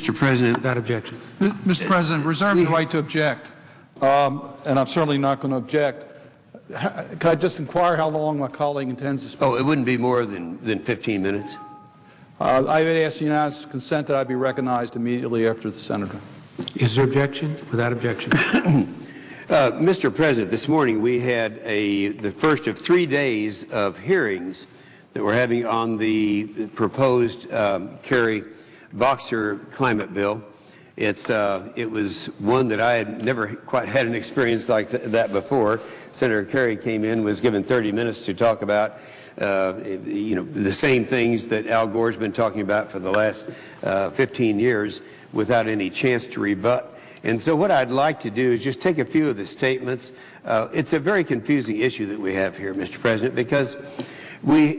Mr. President. Without objection. Mr. President, reserve the right to object, and I'm certainly not going to object. Can I just inquire how long my colleague intends to speak? Oh, it wouldn't be more than 15 minutes. I would ask unanimous consent that I be recognized immediately after the senator. Is there objection? Without objection. Mr. President, this morning we had the first of 3 days of hearings that we're having on the proposed Kerry Boxer climate bill. It was one that I had never quite had an experience like that before. Senator Kerry came in, was given 30 minutes to talk about the same things that Al Gore's been talking about for the last 15 years without any chance to rebut. And so what I'd like to do is just take a few of the statements. It's a very confusing issue that we have here, Mr. President, because we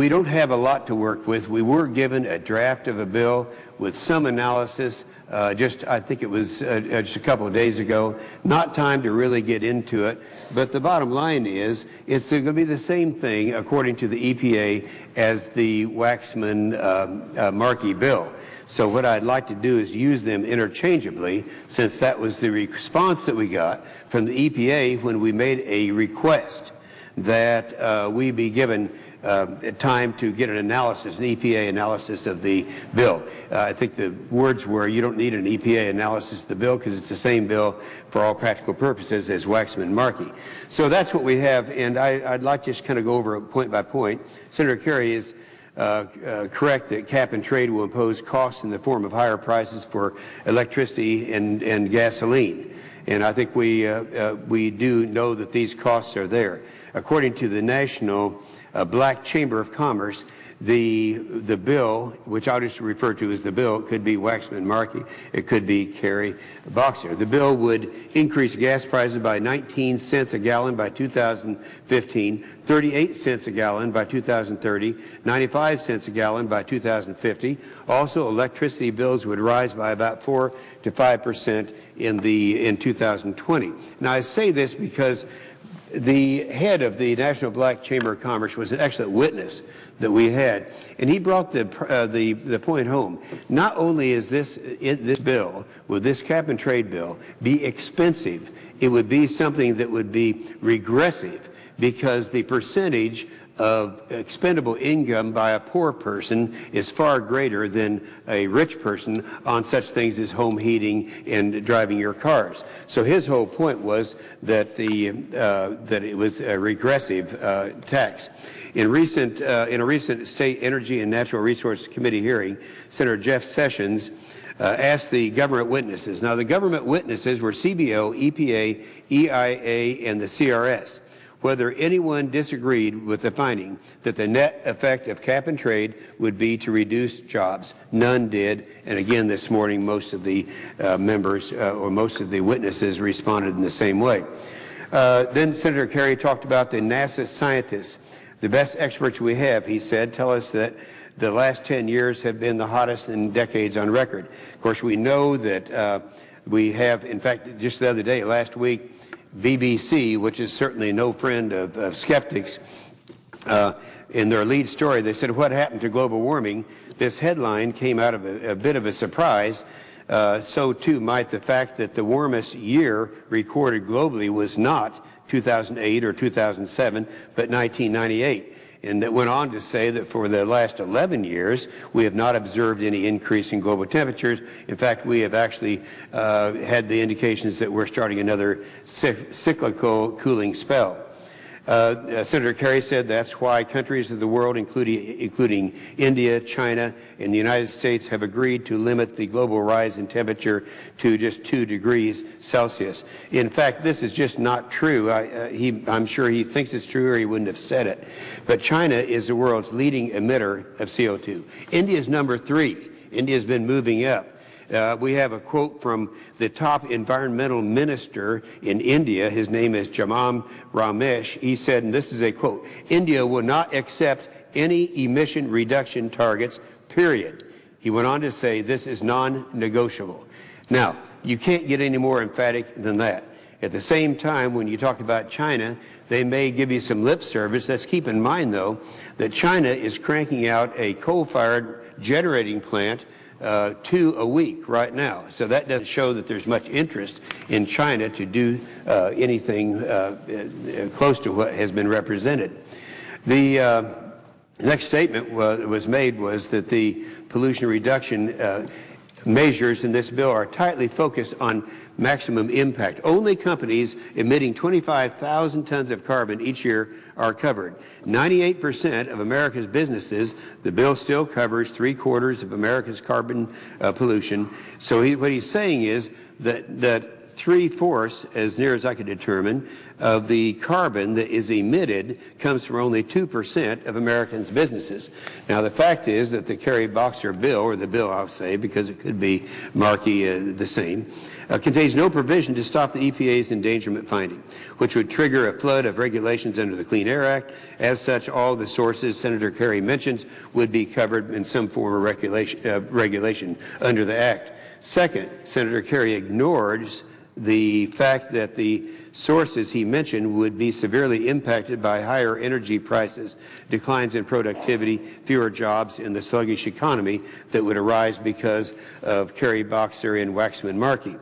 don't have a lot to work with. We were given a draft of a bill with some analysis I think it was just a couple of days ago. Not time to really get into it, but the bottom line is it's going to be the same thing according to the EPA as the Waxman-Markey bill. So what I'd like to do is use them interchangeably, since that was the response that we got from the EPA when we made a request that we be given time to get an analysis, an EPA analysis of the bill. I think the words were, you don't need an EPA analysis of the bill because it's the same bill for all practical purposes as Waxman-Markey. So that's what we have, and I'd like to just kind of go over it point by point. Senator Kerry is correct that cap and trade will impose costs in the form of higher prices for electricity and gasoline. And I think we do know that these costs are there. According to the National Black Chamber of Commerce, the bill, which I'll just refer to as the bill, could be Waxman-Markey, it could be Kerry Boxer. The bill would increase gas prices by 19 cents a gallon by 2015, 38 cents a gallon by 2030, 95 cents a gallon by 2050. Also, electricity bills would rise by about 4 to 5% in 2020. Now, I say this because the head of the National Black Chamber of Commerce was an excellent witness that we had, and he brought the point home. Not only is this bill, will this cap and trade bill be expensive, it would be something that would be regressive, because the percentage of expendable income by a poor person is far greater than a rich person on such things as home heating and driving your cars. So his whole point was that that it was a regressive tax. In a recent State Energy and Natural Resources Committee hearing, Senator Jeff Sessions asked the government witnesses. Now, the government witnesses were CBO, EPA, EIA, and the CRS. Whether anyone disagreed with the finding that the net effect of cap and trade would be to reduce jobs. None did. And again, this morning, most of the members or most of the witnesses responded in the same way. Then Senator Kerry talked about the NASA scientists. The best experts we have, he said, tell us that the last 10 years have been the hottest in decades on record. Of course, we know that we have, in fact, just the other day, last week, BBC, which is certainly no friend of skeptics, in their lead story, they said, what happened to global warming? This headline came out of a bit of a surprise. So, too, might the fact that the warmest year recorded globally was not 2008 or 2007, but 1998. And it went on to say that for the last 11 years, we have not observed any increase in global temperatures. In fact, we have actually had the indications that we're starting another cyclical cooling spell. Senator Kerry said that's why countries of the world, including India, China, and the United States, have agreed to limit the global rise in temperature to just 2 degrees Celsius. In fact, this is just not true. I'm sure he thinks it's true, or he wouldn't have said it. But China is the world's leading emitter of CO2. India is number 3. India has been moving up. We have a quote from the top environmental minister in India. His name is Jamam Ramesh. He said, and this is a quote, India will not accept any emission reduction targets, period. He went on to say this is non-negotiable. Now, you can't get any more emphatic than that. At the same time, when you talk about China, they may give you some lip service. Let's keep in mind, though, that China is cranking out a coal-fired generating plant 2 a week right now. So that doesn't show that there's much interest in China to do anything close to what has been represented. The next statement was made was that the pollution reduction measures in this bill are tightly focused on maximum impact. Only companies emitting 25,000 tons of carbon each year are covered. 98% of America's businesses, the bill still covers 3/4 of America's carbon pollution. So what he's saying is that 3/4, as near as I could determine, of the carbon that is emitted comes from only 2% of Americans' businesses. Now, the fact is that the Kerry-Boxer bill, or the bill I'll say, because it could be Markey the same, contains no provision to stop the EPA's endangerment finding, which would trigger a flood of regulations under the Clean Air Act. As such, all the sources Senator Kerry mentions would be covered in some form of regulation under the Act. Second, Senator Kerry ignores the fact that the sources he mentioned would be severely impacted by higher energy prices, declines in productivity, fewer jobs, and the sluggish economy that would arise because of Kerry, Boxer, and Waxman-Markey.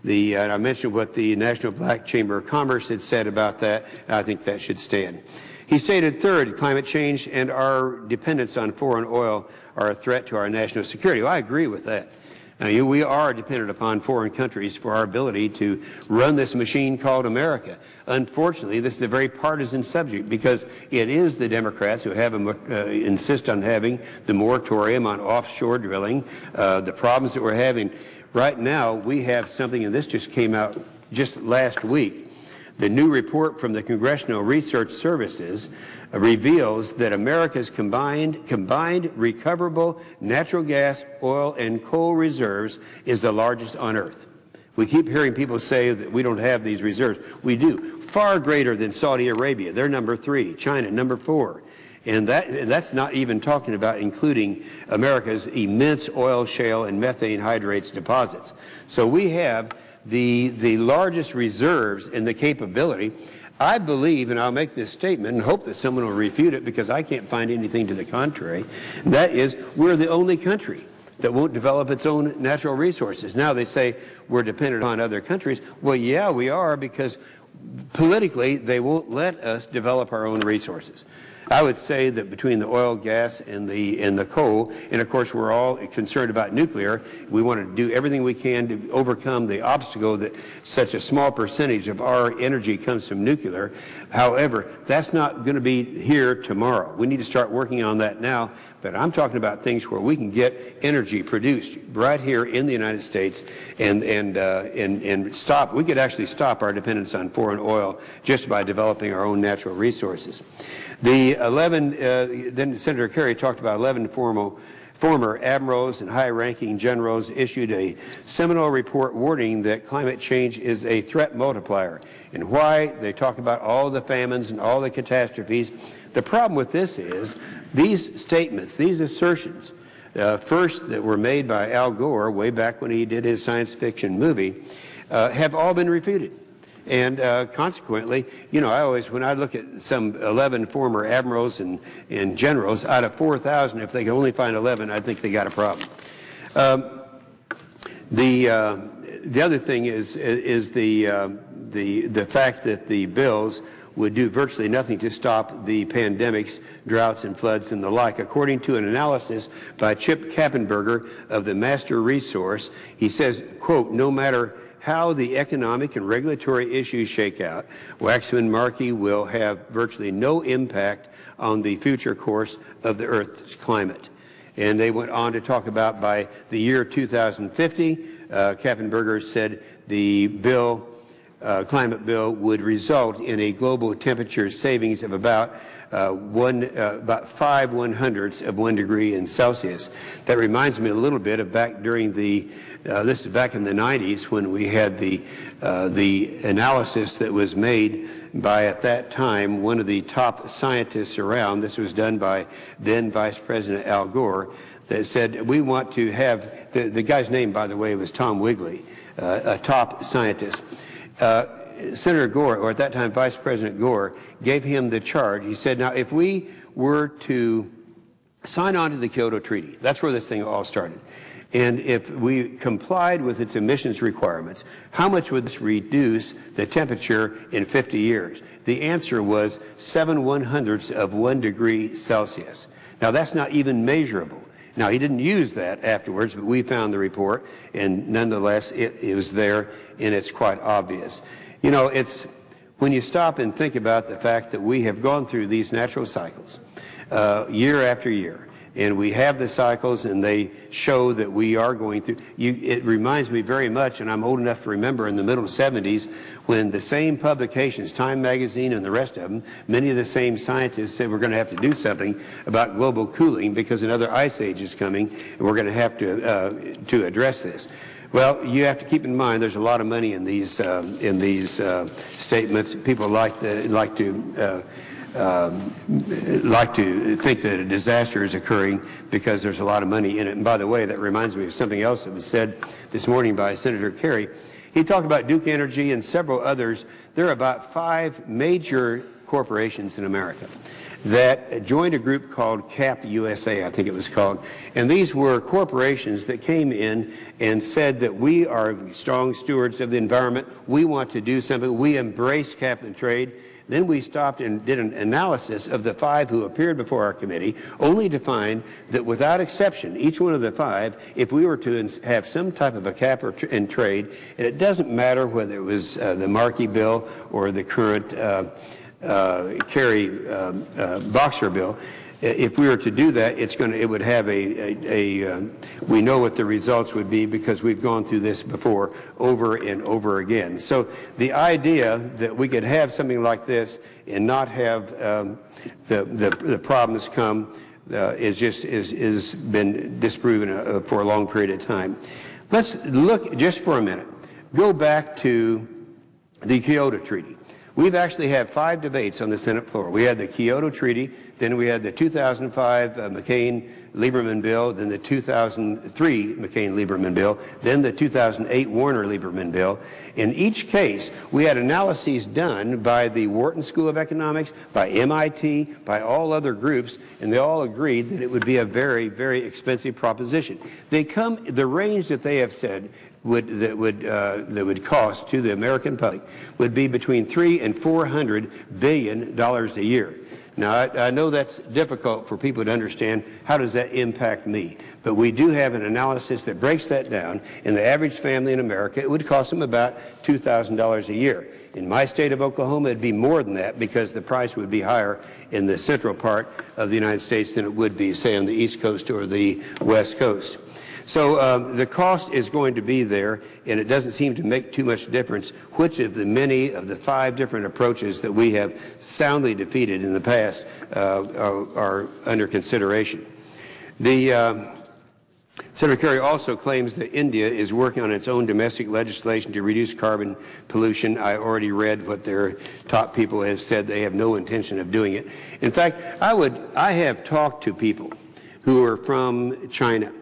I mentioned what the National Black Chamber of Commerce had said about that, and I think that should stand. He stated, third, climate change and our dependence on foreign oil are a threat to our national security. Well, I agree with that. Now, we are dependent upon foreign countries for our ability to run this machine called America. Unfortunately, this is a very partisan subject because it is the Democrats who have insist on having the moratorium on offshore drilling. The problems that we're having right now, we have something, and this just came out just last week. The new report from the Congressional Research Services reveals that America's combined recoverable natural gas, oil, and coal reserves is the largest on Earth. We keep hearing people say that we don't have these reserves. We do. Far greater than Saudi Arabia. They're number 3. China, number 4. And that's not even talking about including America's immense oil shale and methane hydrates deposits. So we have the largest reserves and the capability. I believe, and I'll make this statement and hope that someone will refute it because I can't find anything to the contrary, and that is we're the only country that won't develop its own natural resources. Now they say we're dependent on other countries. Well, yeah, we are, because politically they won't let us develop our own resources. I would say that between the oil, gas, and the coal, and of course we're all concerned about nuclear, we want to do everything we can to overcome the obstacle that such a small percentage of our energy comes from nuclear. However, that's not going to be here tomorrow. We need to start working on that now. But I'm talking about things where we can get energy produced right here in the United States and stop. We could actually stop our dependence on foreign oil just by developing our own natural resources. The 11, then Senator Kerry talked about 11 former admirals and high-ranking generals issued a seminal report warning that climate change is a threat multiplier. And why? They talk about all the famines and all the catastrophes. The problem with this is these statements, these assertions, first that were made by Al Gore way back when he did his science fiction movie, have all been refuted. And consequently, you know, when I look at some 11 former admirals and generals out of 4,000, if they can only find 11, I think they got a problem. The other thing is the fact that the bills would do virtually nothing to stop the pandemics, droughts, and floods, and the like. According to an analysis by Chip Kappenberger of the Master Resource, he says, quote, no matter how the economic and regulatory issues shake out, Waxman-Markey will have virtually no impact on the future course of the Earth's climate. And they went on to talk about by the year 2050, Kappenberger said the bill, climate bill, would result in a global temperature savings of about 5/100ths of 1 degree in Celsius. That reminds me a little bit of back during the this is back in the 90s when we had the analysis that was made by, at that time, one of the top scientists around. This was done by then Vice President Al Gore, that said we want to have, the guy's name, by the way, was Tom Wigley, a top scientist. Senator Gore, or at that time Vice President Gore, gave him the charge. He said, now if we were to sign on to the Kyoto Treaty, that's where this thing all started, And if we complied with its emissions requirements, how much would this reduce the temperature in 50 years? The answer was 7/100ths of 1 degree Celsius. Now, that's not even measurable. Now, he didn't use that afterwards, but we found the report, and nonetheless, it was there, and it's quite obvious. You know, it's when you stop and think about the fact that we have gone through these natural cycles year after year, and we have the cycles, and they show that we are going through. It reminds me very much, and I'm old enough to remember in the middle 70s when the same publications, Time Magazine and the rest of them, many of the same scientists said we're going to have to do something about global cooling because another ice age is coming, and we're going to have to address this. Well, you have to keep in mind there's a lot of money in these statements. People like to think that a disaster is occurring because there's a lot of money in it. And by the way, that reminds me of something else that was said this morning by Senator Kerry. He talked about Duke Energy and several others. There are about 5 major corporations in America that joined a group called CAP USA, I think it was called. And these were corporations that came in and said that we are strong stewards of the environment. We want to do something. We embrace cap and trade. Then we stopped and did an analysis of the 5 who appeared before our committee, only to find that without exception, each one of the 5, if we were to have some type of a cap and trade, and it doesn't matter whether it was the Markey bill or the current Kerry Boxer bill, if we were to do that, it would have we know what the results would be because we've gone through this before over and over again. So the idea that we could have something like this and not have the problems come is been disproven for a long period of time. Let's look just for a minute. Go back to the Kyoto Treaty. We've actually had 5 debates on the Senate floor. We had the Kyoto Treaty, then we had the 2005 McCain-Lieberman bill, then the 2003 McCain-Lieberman bill, then the 2008 Warner-Lieberman bill. In each case, we had analyses done by the Wharton School of Economics, by MIT, by all other groups, and they all agreed that it would be a very, very expensive proposition. The range that they have said that would cost to the American public would be between $300 and $400 billion a year. Now, I know that's difficult for people to understand. How does that impact me? But we do have an analysis that breaks that down. In the average family in America, it would cost them about $2,000 a year. In my state of Oklahoma, it'd be more than that because the price would be higher in the central part of the United States than it would be, say, on the East Coast or the West Coast. So the cost is going to be there, and it doesn't seem to make too much difference which of the many of the 5 different approaches that we have soundly defeated in the past are under consideration. Senator Kerry also claims that India is working on its own domestic legislation to reduce carbon pollution. I already read what their top people have said. They have no intention of doing it. In fact, I have talked to people who are from China.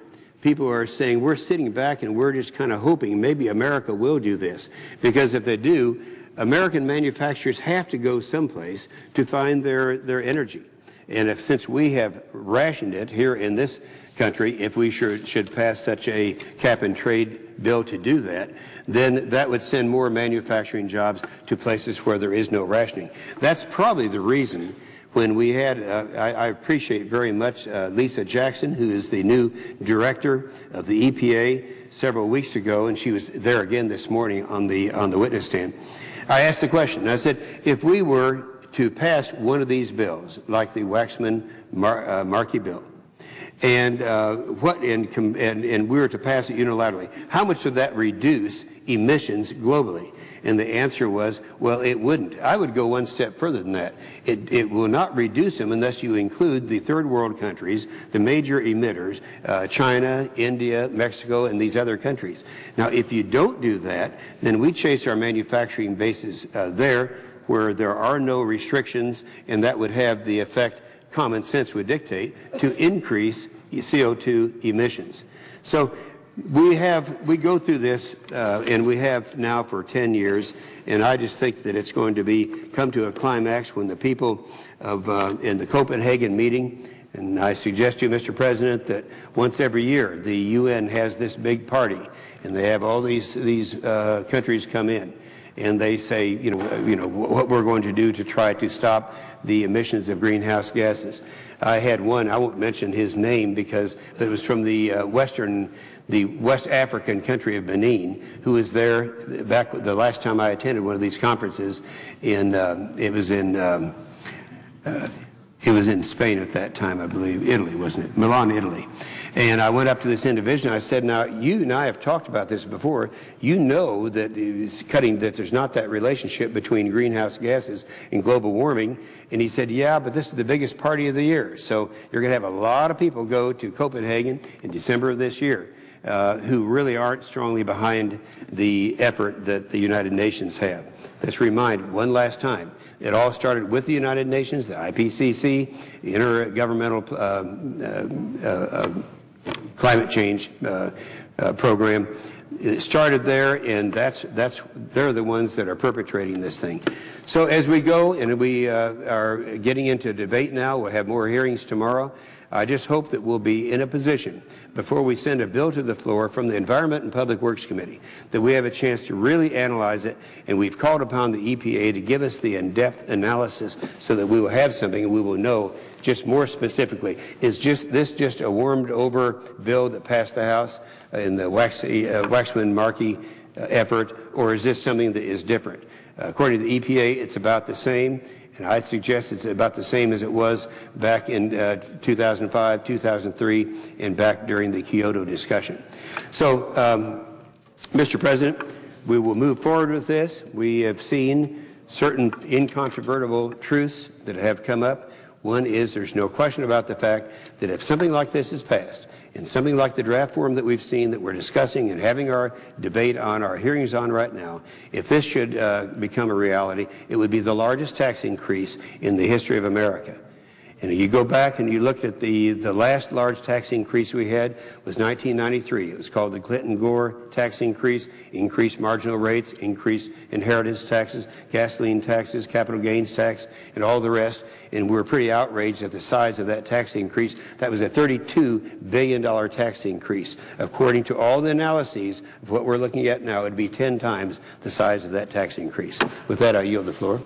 People are saying, we're sitting back and we're just kind of hoping maybe America will do this. Because if they do, American manufacturers have to go someplace to find their energy. And since we have rationed it here in this country, if we should pass such a cap and trade bill to do that, then that would send more manufacturing jobs to places where there is no rationing. That's probably the reason when we had, I appreciate very much Lisa Jackson, who is the new director of the EPA, several weeks ago, and she was there again this morning on the witness stand. I asked the question. I said, if we were to pass one of these bills, like the Waxman-Markey bill, and we were to pass it unilaterally, how much would that reduce emissions globally? And the answer was, well, it wouldn't. I would go one step further than that. It will not reduce them unless you include the third world countries, the major emitters, China, India, Mexico, and these other countries. Now, if you don't do that, then we chase our manufacturing bases there where there are no restrictions, and that would have the effect common sense would dictate to increase CO2 emissions. So we go through this, and we have now for 10 years, and I just think that it's going to come to a climax when the people in the Copenhagen meeting And I suggest to you, Mr. President, that once every year the UN has this big party, and they have all these countries come in, and they say, you know, what we're going to do to try to stop the emissions of greenhouse gases. I had one, I won't mention his name but it was from the West African country of Benin, who was there back the last time I attended one of these conferences. It was in Spain at that time, I believe, Italy, wasn't it? Milan, Italy. And I went up to this individual and I said, now, you and I have talked about this before. You know that that there's not that relationship between greenhouse gases and global warming. And he said, yeah, but this is the biggest party of the year. So you're going to have a lot of people go to Copenhagen in December of this year who really aren't strongly behind the effort that the United Nations have. Let's remind one last time. It all started with the United Nations, the IPCC, the Intergovernmental Climate Change Program. It started there, and they're the ones that are perpetrating this thing. So as we go, and we are getting into debate now, we'll have more hearings tomorrow. I just hope that we'll be in a position, before we send a bill to the floor from the Environment and Public Works Committee, that we have a chance to really analyze it, and we've called upon the EPA to give us the in-depth analysis so that we will have something and we will know just more specifically, is this just a warmed-over bill that passed the House in the Waxman-Markey effort, or is this something that is different? According to the EPA, it's about the same. And I'd suggest it's about the same as it was back in 2005, 2003, and back during the Kyoto discussion. So, Mr. President, we will move forward with this. We have seen certain incontrovertible truths that have come up. One is there's no question about the fact that if something like this is passed, and something like the draft form that we've seen that we're discussing and having our debate on, our hearings on right now, if this should become a reality, it would be the largest tax increase in the history of America. And you go back and you looked at the last large tax increase we had was 1993. It was called the Clinton-Gore tax increase, increased marginal rates, increased inheritance taxes, gasoline taxes, capital gains tax, and all the rest. And we were pretty outraged at the size of that tax increase. That was a $32 billion tax increase. According to all the analyses of what we're looking at now, it would be 10 times the size of that tax increase. With that, I yield the floor.